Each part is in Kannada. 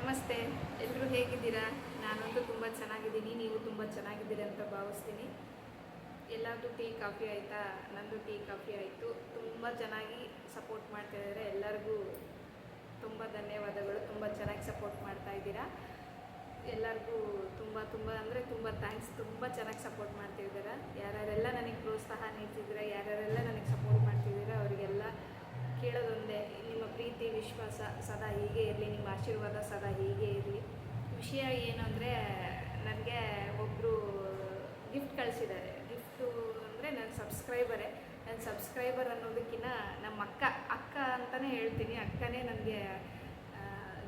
ನಮಸ್ತೆ, ಎಲ್ಲರೂ ಹೇಗಿದ್ದೀರಾ? ನಾನಂತೂ ತುಂಬ ಚೆನ್ನಾಗಿದ್ದೀನಿ, ನೀವು ತುಂಬ ಚೆನ್ನಾಗಿದ್ದೀರಿ ಅಂತ ಭಾವಿಸ್ತೀನಿ. ಎಲ್ಲರದ್ದು ಟೀ ಕಾಫಿ ಆಯಿತಾ? ನಂದು ಟೀ ಕಾಫಿ ಆಯಿತು. ತುಂಬ ಚೆನ್ನಾಗಿ ಸಪೋರ್ಟ್ ಮಾಡ್ತಾಯಿದ್ದಾರೆ. ಎಲ್ಲರಿಗೂ ತುಂಬ ಧನ್ಯವಾದಗಳು. ತುಂಬ ಚೆನ್ನಾಗಿ ಸಪೋರ್ಟ್ ಮಾಡ್ತಾ ಇದ್ದೀರಾ. ಎಲ್ಲರಿಗೂ ತುಂಬ ತುಂಬ ಅಂದರೆ ತುಂಬ ಥ್ಯಾಂಕ್ಸ್. ತುಂಬ ಚೆನ್ನಾಗಿ ಸಪೋರ್ಟ್ ಮಾಡ್ತಿದ್ದೀರಾ. ಯಾರ್ಯಾರೆಲ್ಲ ನನಗೆ ಪ್ರೋತ್ಸಾಹ ನೀಡ್ತಿದ್ದೀರಾ, ಯಾರ್ಯಾರೆಲ್ಲ ನನಗೆ ಸಪೋರ್ಟ್ ಮಾಡ್ತಿದ್ದೀರಾ, ಅವರಿಗೆಲ್ಲ ಕೇಳೋದೊಂದೇ, ನಿಮ್ಮ ಪ್ರೀತಿ ವಿಶ್ವಾಸ ಸದಾ ಹೀಗೆ ಇರಲಿ, ನಿಮ್ಮ ಆಶೀರ್ವಾದ ಸದಾ ಹೀಗೆ ಇರಲಿ. ವಿಷಯ ಏನು ಅಂದರೆ, ನನಗೆ ಒಬ್ಬರು ಗಿಫ್ಟ್ ಕಳಿಸಿದ್ದಾರೆ. ಗಿಫ್ಟು ಅಂದರೆ ನನ್ನ ಸಬ್ಸ್ಕ್ರೈಬರ್ ಅನ್ನೋದಕ್ಕಿಂತ ನಮ್ಮ ಅಕ್ಕ ಅಂತಲೇ ಹೇಳ್ತೀನಿ. ಅಕ್ಕನೇ ನನಗೆ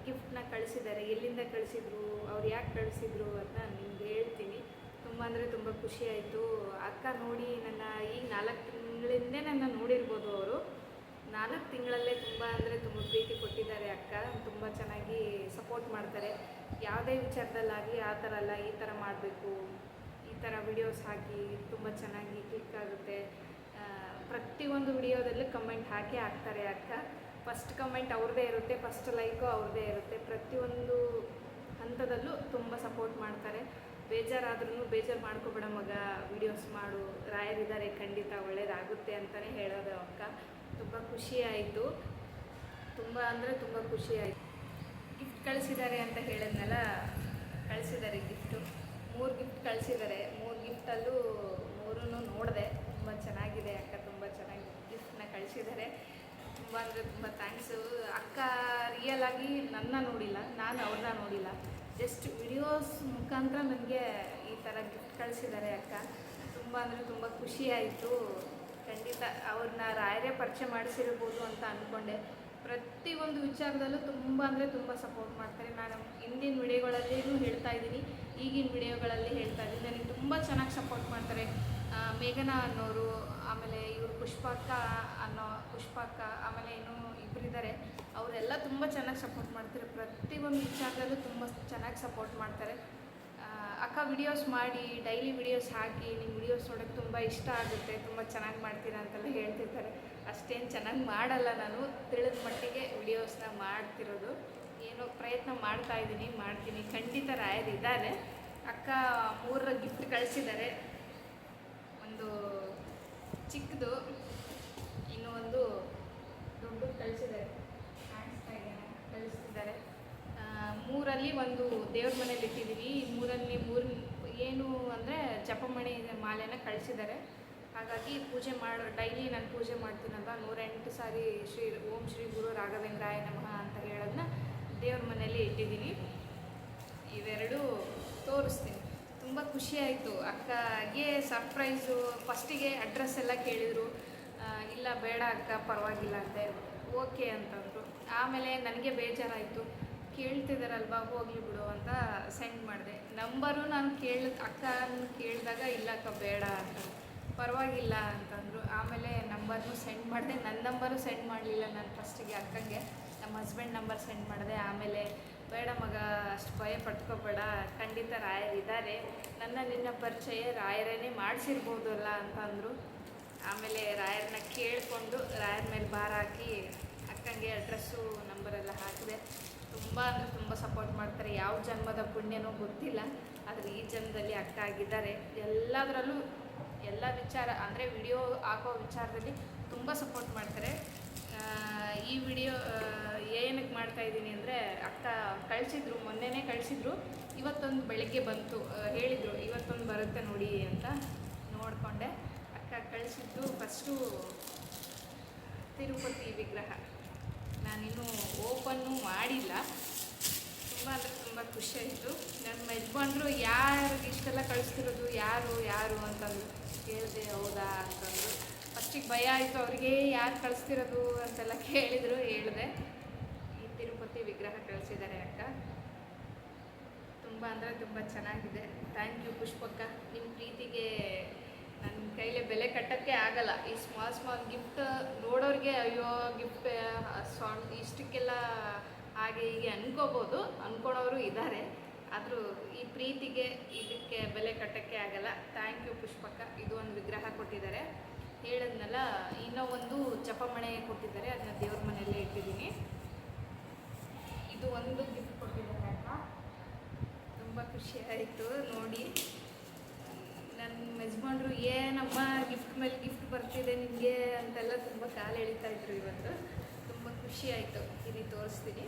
ಗಿಫ್ಟನ್ನ ಕಳಿಸಿದ್ದಾರೆ. ಎಲ್ಲಿಂದ ಕಳಿಸಿದ್ರು, ಅವ್ರು ಯಾಕೆ ಕಳಿಸಿದ್ರು ಅಂತ ನಿಮ್ಗೆ ಹೇಳ್ತೀನಿ. ತುಂಬ ಅಂದರೆ ತುಂಬ ಖುಷಿಯಾಯಿತು. ಅಕ್ಕ ನೋಡಿ ನನ್ನ ಈಗ 4 ತಿಂಗಳಿಂದ ನನ್ನ ನೋಡಿರ್ಬೋದು. ಅವರು 4 ತಿಂಗಳಲ್ಲೇ ತುಂಬ ಅಂದರೆ ತುಂಬ ಪ್ರೀತಿ ಕೊಟ್ಟಿದ್ದಾರೆ. ಅಕ್ಕ ತುಂಬ ಚೆನ್ನಾಗಿ ಸಪೋರ್ಟ್ ಮಾಡ್ತಾರೆ. ಯಾವುದೇ ವಿಚಾರದಲ್ಲಾಗಲಿ ಆ ಥರ ಅಲ್ಲ, ಈ ಥರ ಮಾಡಬೇಕು, ಈ ಥರ ವಿಡಿಯೋಸ್ ಹಾಕಿ ತುಂಬ ಚೆನ್ನಾಗಿ ಕ್ಲಿಕ್ ಆಗುತ್ತೆ. ಪ್ರತಿಯೊಂದು ವಿಡಿಯೋದಲ್ಲೂ ಕಮೆಂಟ್ ಹಾಕ್ತಾರೆ ಅಕ್ಕ. ಫಸ್ಟ್ ಕಮೆಂಟ್ ಅವ್ರದ್ದೇ ಇರುತ್ತೆ, ಫಸ್ಟ್ ಲೈಕು ಅವ್ರದ್ದೇ ಇರುತ್ತೆ. ಪ್ರತಿಯೊಂದು ಹಂತದಲ್ಲೂ ತುಂಬ ಸಪೋರ್ಟ್ ಮಾಡ್ತಾರೆ. ಬೇಜಾರಾದ್ರೂ ಬೇಜಾರು ಮಾಡ್ಕೊಬೇಡ ಮಗ, ವಿಡಿಯೋಸ್ ಮಾಡು, ರಾಯರಿದ್ದಾರೆ, ಖಂಡಿತ ಒಳ್ಳೇದಾಗುತ್ತೆ ಅಂತಲೇ ಹೇಳೋದು ಅಕ್ಕ. ತುಂಬ ಖುಷಿಯಾಯಿತು. ತುಂಬ ಅಂದರೆ ತುಂಬ ಖುಷಿಯಾಯಿತು. ಗಿಫ್ಟ್ ಕಳಿಸಿದ್ದಾರೆ ಅಂತ ಹೇಳಿದ್ನಲ್ಲ, ಕಳಿಸಿದ್ದಾರೆ ಗಿಫ್ಟು. 3 ಗಿಫ್ಟ್ ಕಳಿಸಿದ್ದಾರೆ. 3 ಗಿಫ್ಟಲ್ಲೂ 3 ನೋಡಿದೆ. ತುಂಬ ಚೆನ್ನಾಗಿದೆ ಅಕ್ಕ, ತುಂಬ ಚೆನ್ನಾಗಿ ಗಿಫ್ಟನ್ನ ಕಳಿಸಿದ್ದಾರೆ. ತುಂಬ ಅಂದರೆ ತುಂಬ ಥ್ಯಾಂಕ್ಸು. ಅಕ್ಕ ರಿಯಲ್ ಆಗಿ ನನ್ನ ನೋಡಿಲ್ಲ, ನಾನು ಅವ್ರನ್ನ ನೋಡಿಲ್ಲ. ಜಸ್ಟ್ ವಿಡಿಯೋಸ್ ಮುಖಾಂತರ ನನಗೆ ಈ ಥರ ಗಿಫ್ಟ್ ಕಳಿಸಿದ್ದಾರೆ ಅಕ್ಕ. ತುಂಬ ಅಂದರೆ ತುಂಬ ಖುಷಿಯಾಯಿತು. ಖಂಡಿತ ಅವ್ರನ್ನ ರಾಯರೇ ಪರಿಚಯ ಮಾಡಿಸಿರ್ಬೋದು ಅಂತ ಅಂದ್ಕೊಂಡೆ. ಪ್ರತಿಯೊಂದು ವಿಚಾರದಲ್ಲೂ ತುಂಬ ಅಂದರೆ ತುಂಬ ಸಪೋರ್ಟ್ ಮಾಡ್ತಾರೆ. ನಾನು ಹಿಂದಿನ ವಿಡಿಯೋಗಳಲ್ಲೂ ಹೇಳ್ತಾ ಇದ್ದೀನಿ, ಈಗಿನ ವಿಡಿಯೋಗಳಲ್ಲಿ ಹೇಳ್ತಾ ಇದ್ದೀನಿ. ನನಗೆ ತುಂಬ ಚೆನ್ನಾಗಿ ಸಪೋರ್ಟ್ ಮಾಡ್ತಾರೆ. ಮೇಘನಾ ಅನ್ನೋರು, ಆಮೇಲೆ ಇವರು ಪುಷ್ಪಕ್ಕ, ಆಮೇಲೆ ಇನ್ನೂ ಇಬ್ಬರಿದ್ದಾರೆ. ಅವರೆಲ್ಲ ತುಂಬ ಚೆನ್ನಾಗಿ ಸಪೋರ್ಟ್ ಮಾಡ್ತಾರೆ. ಪ್ರತಿಯೊಂದು ವಿಚಾರದಲ್ಲೂ ತುಂಬ ಚೆನ್ನಾಗಿ ಸಪೋರ್ಟ್ ಮಾಡ್ತಾರೆ. ಅಕ್ಕ ವಿಡಿಯೋಸ್ ಮಾಡಿ, ಡೈಲಿ ವಿಡಿಯೋಸ್ ಹಾಕಿ, ನಿಮ್ಮ ವಿಡಿಯೋಸ್ ನೋಡೋಕ್ಕೆ ತುಂಬ ಇಷ್ಟ ಆಗುತ್ತೆ, ತುಂಬ ಚೆನ್ನಾಗಿ ಮಾಡ್ತೀರಾ ಅಂತೆಲ್ಲ ಹೇಳ್ತಿರ್ತಾರೆ. ಅಷ್ಟೇನು ಚೆನ್ನಾಗಿ ಮಾಡಲ್ಲ, ನಾನು ತಿಳಿದ ಮಟ್ಟಿಗೆ ವಿಡಿಯೋಸ್ನ ಮಾಡ್ತಿರೋದು. ಏನೋ ಪ್ರಯತ್ನ ಮಾಡ್ತೀನಿ. ಖಂಡಿತ ರಾಯರಿದ್ದಾರೆ. ಅಕ್ಕ 3 ಗಿಫ್ಟ್ ಕಳಿಸಿದ್ದಾರೆ. ಒಂದು ಚಿಕ್ಕದು, ಇನ್ನೂ ಒಂದು ದೊಡ್ಡದು ಕಳಿಸಿದ್ದಾರೆ. ಕಳಿಸ್ತಿದ್ದಾರೆ. 3ರಲ್ಲಿ ಒಂದು ದೇವ್ರ ಮನೇಲಿ ಇಟ್ಟಿದ್ದೀವಿ. 3ರಲ್ಲಿ 3 ಏನು ಅಂದರೆ ಜಪಮಣಿ ಮಾಲೆನ ಕಳಿಸಿದ್ದಾರೆ. ಹಾಗಾಗಿ ಪೂಜೆ ಡೈಲಿ ನಾನು ಪೂಜೆ ಮಾಡ್ತೀನಲ್ವ, 108 ಸಾರಿ ಓಂ ಶ್ರೀ ಗುರು ರಾಘವೇಂದ್ರಾಯ ನಮಃ ಅಂತ ಹೇಳೋದನ್ನ ದೇವ್ರ ಮನೇಲಿ ಇಟ್ಟಿದ್ದೀನಿ. ಇವೆರಡು ತೋರಿಸ್ತೀನಿ. ತುಂಬ ಖುಷಿಯಾಯಿತು. ಅಕ್ಕಗೆ ಸರ್ಪ್ರೈಸು. ಫಸ್ಟಿಗೆ ಅಡ್ರೆಸ್ ಎಲ್ಲ ಕೇಳಿದರು. ಇಲ್ಲ ಬೇಡ ಅಕ್ಕ, ಪರವಾಗಿಲ್ಲ ಅಂತ ಓಕೆ ಅಂತಂದರು. ಆಮೇಲೆ ನನಗೆ ಬೇಜಾರಾಯಿತು. ಕೇಳ್ತಿದ್ದಾರಲ್ವ, ಹೋಗಲಿ ಬಿಡು ಅಂತ ಸೆಂಡ್ ಮಾಡಿದೆ. ನಂಬರು ನಾನು ಅಕ್ಕನ ಕೇಳಿದಾಗ ಇಲ್ಲ ಅಕ್ಕ ಬೇಡ ಅಂತ, ಪರವಾಗಿಲ್ಲ ಅಂತಂದರು. ಆಮೇಲೆ ನಂಬರ್ನು ಸೆಂಡ್ ಮಾಡಿದೆ. ನನ್ನ ನಂಬರು ಸೆಂಡ್ ಮಾಡಲಿಲ್ಲ ನಾನು ಫಸ್ಟಿಗೆ ಅಕ್ಕಂಗೆ. ನಮ್ಮ ಹಸ್ಬೆಂಡ್ ನಂಬರ್ ಸೆಂಡ್ ಮಾಡಿದೆ. ಆಮೇಲೆ ಬೇಡ ಮಗ, ಅಷ್ಟು ಭಯ ಪಟ್ಕೋಬೇಡ, ಖಂಡಿತ ರಾಯರಿದ್ದಾರೆ, ನಿನ್ನ ಪರಿಚಯ ರಾಯರೇ ಮಾಡಿಸಿರ್ಬೋದಲ್ಲ ಅಂತಂದರು. ಆಮೇಲೆ ರಾಯರನ್ನ ಕೇಳಿಕೊಂಡು ರಾಯರ ಮೇಲೆ ಭಾರ ಹಾಕಿ ಅಕ್ಕಂಗೆ ಅಡ್ರೆಸ್ಸು ನಂಬರೆಲ್ಲ ಹಾಕಿದೆ. ತುಂಬ ಅಂದರೆ ತುಂಬ ಸಪೋರ್ಟ್ ಮಾಡ್ತಾರೆ. ಯಾವ ಜನ್ಮದ ಪುಣ್ಯನೋ ಗೊತ್ತಿಲ್ಲ, ಆದರೆ ಈ ಜನ್ಮದಲ್ಲಿ ಅಕ್ಕ ಆಗಿದ್ದಾರೆ. ಎಲ್ಲದರಲ್ಲೂ ಎಲ್ಲ ವಿಚಾರ ಅಂದರೆ ವಿಡಿಯೋ ಹಾಕೋ ವಿಚಾರದಲ್ಲಿ ತುಂಬ ಸಪೋರ್ಟ್ ಮಾಡ್ತಾರೆ. ಈ ವಿಡಿಯೋ ಏನಕ್ಕೆ ಮಾಡ್ತಾಯಿದ್ದೀನಿ ಅಂದರೆ, ಅಕ್ಕ ಕಳಿಸಿದ್ರು, ಮೊನ್ನೆನೇ ಕಳಿಸಿದ್ರು. ಇವತ್ತೊಂದು ಬೆಳಗ್ಗೆ ಬಂತು, ಹೇಳಿದರು ಇವತ್ತೊಂದು ಬರುತ್ತೆ ನೋಡಿ ಅಂತ. ನೋಡಿಕೊಂಡೆ. ಅಕ್ಕ ಕಳಿಸಿದ್ದು ಫಸ್ಟು ತಿರುಪತಿ ವಿಗ್ರಹ. ನಾನಿನ್ನೂ ಓಪನ್ನು ಮಾಡಿಲ್ಲ. ತುಂಬ ಅಂದರೆ ತುಂಬ ಖುಷಿಯಾಯಿತು. ನನ್ನ ಯಜಮಾನ್ರು ಯಾರಿಗೆ ಇಷ್ಟೆಲ್ಲ ಕಳಿಸ್ತಿರೋದು, ಯಾರು ಅಂತಂದರು. ಕೇಳಿದೆ, ಹೌದಾ ಅಂತಂದರು. ಫಸ್ಟಿಗೆ ಭಯ ಆಯಿತು, ಅವ್ರಿಗೆ ಯಾರು ಕಳಿಸ್ತಿರೋದು ಅಂತೆಲ್ಲ ಕೇಳಿದರು. ಹೇಳಿದೆ, ಈ ತಿರುಪತಿ ವಿಗ್ರಹ ಕಳಿಸಿದ್ದಾರೆ ಅಕ್ಕ. ತುಂಬ ಅಂದರೆ ತುಂಬ ಚೆನ್ನಾಗಿದೆ. ಥ್ಯಾಂಕ್ ಯು ಪುಷ್ಪಕ್ಕ. ನಿಮ್ಮ ಪ್ರೀತಿಗೆ ನನ್ನ ಕೈಲೇ ಬೆಲೆ ಕಟ್ಟೋಕ್ಕೆ ಆಗಲ್ಲ. ಈ ಸ್ಮಾಲ್ ಗಿಫ್ಟ್ ನೋಡೋರಿಗೆ ಅಯ್ಯೋ ಗಿಫ್ಟ್ ಇಷ್ಟಕ್ಕೆಲ್ಲ ಹಾಗೆ ಹೀಗೆ ಅಂದ್ಕೊಳೋರು ಇದ್ದಾರೆ. ಆದರೂ ಈ ಪ್ರೀತಿಗೆ ಇದಕ್ಕೆ ಬೆಲೆ ಕಟ್ಟೋಕ್ಕೆ ಆಗಲ್ಲ. ಥ್ಯಾಂಕ್ ಯು ಪುಷ್ಪಕ್ಕ. ಇದು ಒಂದು ವಿಗ್ರಹ ಕೊಟ್ಟಿದ್ದಾರೆ, ಹೇಳಿದ್ನಲ್ಲ. ಇನ್ನೂ ಒಂದು ಜಪಮಣೆ ಕೊಟ್ಟಿದ್ದಾರೆ, ಅದನ್ನ ದೇವ್ರ ಮನೆಯಲ್ಲೇ ಇಟ್ಟಿದ್ದೀನಿ. ಇದು ಒಂದು ಗಿಫ್ಟ್ ಕೊಟ್ಟಿದ್ದಾರೆ. ಖುಷಿ ಆಯಿತು ನೋಡಿ. ನನ್ನ ಯಜಮಾನ್ರು ಏನಮ್ಮ ಗಿಫ್ಟ್ ಮೇಲೆ ಗಿಫ್ಟ್ ಬರ್ತಿದೆ ನಿಮಗೆ ಅಂತೆಲ್ಲ ತುಂಬ ಕಾಲು ಎಳಿತಾ ಇದ್ರು. ಇವತ್ತು ತುಂಬ ಖುಷಿ ಆಯಿತು. ಇಲ್ಲಿ ತೋರಿಸ್ತೀನಿ.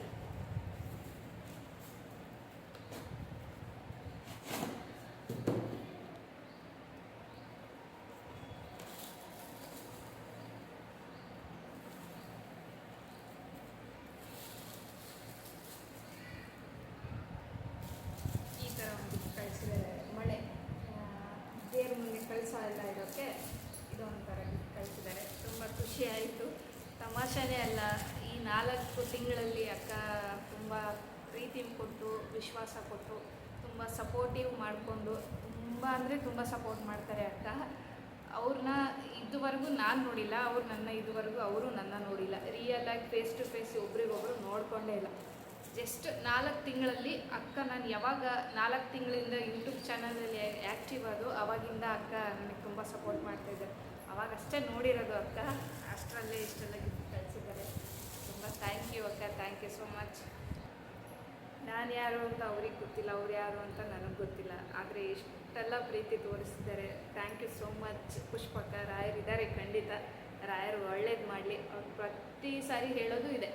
ಈ ಥರ ಒಂದು ಕಳಿಸಿದ್ದಾರೆ. ಮಳೆ ದೇವ್ರ ಮುಂದೆ ಕಳಸ ಎಲ್ಲ ಇರೋಕ್ಕೆ ಇದೊಂಥರ ಗಿಫ್ಟ್ ಕಳಿಸಿದ್ದಾರೆ. ತುಂಬ ಖುಷಿ ಆಯಿತು. ತಮಾಷೆನೇ ಅಲ್ಲ, ಈ 4 ತಿಂಗಳಲ್ಲಿ ಅಕ್ಕ ತುಂಬ ಪ್ರೀತಿ ಕೊಟ್ಟು, ವಿಶ್ವಾಸ ಕೊಟ್ಟು, ತುಂಬ ಸಪೋರ್ಟಿವ್ ಮಾಡಿಕೊಂಡು, ತುಂಬ ಅಂದರೆ ತುಂಬ ಸಪೋರ್ಟ್ ಮಾಡ್ತಾರೆ ಅಕ್ಕ. ಅವ್ರನ್ನ ಇದುವರೆಗೂ ನಾನು ನೋಡಿಲ್ಲ, ಅವರು ನನ್ನ ನೋಡಿಲ್ಲ. ರಿಯಲಾಗಿ ಫೇಸ್ ಟು ಫೇಸ್ ಒಬ್ರಿಗೊಬ್ರು ನೋಡಿಕೊಂಡೇ ಇಲ್ಲ. ಜಸ್ಟ್ 4 ತಿಂಗಳಲ್ಲಿ ಅಕ್ಕ, ನಾನು ಯಾವಾಗ 4 ತಿಂಗಳಿಂದ ಯೂಟ್ಯೂಬ್ ಚಾನಲಲ್ಲಿ ಆ್ಯಕ್ಟಿವ್ ಆದೋ ಆವಾಗಿಂದ ಅಕ್ಕ ನನಗೆ ತುಂಬ ಸಪೋರ್ಟ್ ಮಾಡ್ತಾಯಿದ್ದಾರೆ. ಅವಾಗಷ್ಟೇ ನೋಡಿರೋದು ಅಕ್ಕ. ಅಷ್ಟರಲ್ಲೇ ಇಷ್ಟೆಲ್ಲ ಗಿಫ್ಟ್ ಕಳಿಸಿದ್ದಾರೆ. ತುಂಬ ಥ್ಯಾಂಕ್ ಯು ಅಕ್ಕ, ಥ್ಯಾಂಕ್ ಯು ಸೋ ಮಚ್. ನಾನು ಯಾರು ಅಂತ ಅವ್ರಿಗೆ ಗೊತ್ತಿಲ್ಲ, ಅವ್ರು ಯಾರು ಅಂತ ನನಗೆ ಗೊತ್ತಿಲ್ಲ. ಆದರೆ ಇಷ್ಟೆಲ್ಲ ಪ್ರೀತಿ ತೋರಿಸಿದ್ದಾರೆ. Thank you so much. ಪುಷ್ಪಕ್ಕ ರಾಯರಿದ್ದಾರೆ, ಖಂಡಿತ ರಾಯರು ಒಳ್ಳೇದು ಮಾಡಲಿ. ಅವ್ರು ಪ್ರತಿ ಸಾರಿ ಹೇಳೋದು ಇದೆ,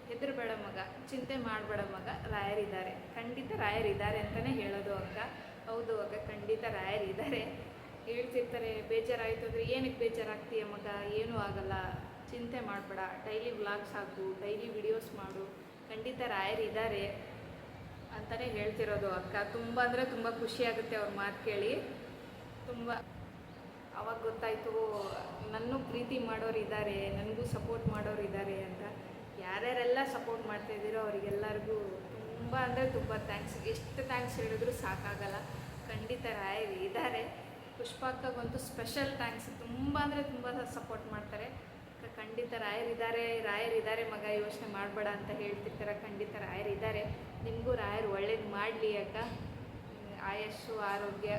ಹೆದರಬೇಡ ಮಗ, ಚಿಂತೆ ಮಾಡಬೇಡ ಮಗ, ರಾಯರಿದ್ದಾರೆ. ಖಂಡಿತ ರಾಯರಿದ್ದಾರೆ ಅಂತಲೇ ಹೇಳೋದು ಅಕ್ಕ. ಹೌದು ಅಕ್ಕ, ಖಂಡಿತ ರಾಯರಿದ್ದಾರೆ. ಹೇಳ್ತಿರ್ತಾರೆ ಬೇಜಾರಾಯಿತು ಅಂದರೆ, ಏನಕ್ಕೆ ಬೇಜಾರಾಗ್ತೀಯ ಮಗ, ಏನೂ ಆಗಲ್ಲ, ಚಿಂತೆ ಮಾಡಬೇಡ, ಡೈಲಿ ವ್ಲಾಗ್ಸ್ ಹಾಕು, ಡೈಲಿ ವಿಡಿಯೋಸ್ ಮಾಡು, ಖಂಡಿತ ರಾಯರಿದ್ದಾರೆ ಅಂತಲೇ ಹೇಳ್ತಿರೋದು ಅಕ್ಕ. ತುಂಬ ಅಂದರೆ ತುಂಬ ಖುಷಿಯಾಗುತ್ತೆ ಅವ್ರ ಮಾತು ಕೇಳಿ. ತುಂಬ ಅವಾಗ ಗೊತ್ತಾಯಿತು, ನನ್ನೂ ಪ್ರೀತಿ ಮಾಡೋರು ಇದ್ದಾರೆ, ನನಗೂ ಸಪೋರ್ಟ್ ಮಾಡೋರು ಇದ್ದಾರೆ ಅಂತ. ಯಾರ್ಯಾರೆಲ್ಲ ಸಪೋರ್ಟ್ ಮಾಡ್ತಾಯಿದ್ದೀರೋ ಅವರಿಗೆಲ್ಲರಿಗೂ ತುಂಬ ಅಂದರೆ ತುಂಬ ಥ್ಯಾಂಕ್ಸ್. ಎಷ್ಟು ಥ್ಯಾಂಕ್ಸ್ ಹೇಳಿದ್ರು ಸಾಕಾಗಲ್ಲ. ಖಂಡಿತ ರಾಯರು ಇದ್ದಾರೆ. ಪುಷ್ಪಕ್ಕಂತೂ ಸ್ಪೆಷಲ್ ಥ್ಯಾಂಕ್ಸ್. ತುಂಬ ಅಂದರೆ ತುಂಬ ಸಪೋರ್ಟ್ ಮಾಡ್ತಾರೆ. ಖಂಡಿತ ರಾಯರಿದ್ದಾರೆ ಮಗ, ಯೋಚನೆ ಮಾಡಬೇಡ ಅಂತ ಹೇಳ್ತಿರ್ತಾರೆ. ಖಂಡಿತ ರಾಯರಿದ್ದಾರೆ. ನಿಮಗೂ ರಾಯರು ಒಳ್ಳೇದು ಮಾಡಲಿ ಅಕ್ಕ. ಆಯಸ್ಸು, ಆರೋಗ್ಯ,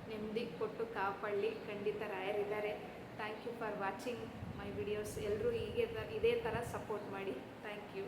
ನೆಮ್ಮದಿ ಕೊಟ್ಟು ಕಾಪಾಡಲಿ. ಖಂಡಿತ ರಾಯರಿದ್ದಾರೆ. Thank you for watching my videos. ಎಲ್ಲರೂ ಇದೇ ಥರ ಸಪೋರ್ಟ್ ಮಾಡಿ. Thank you.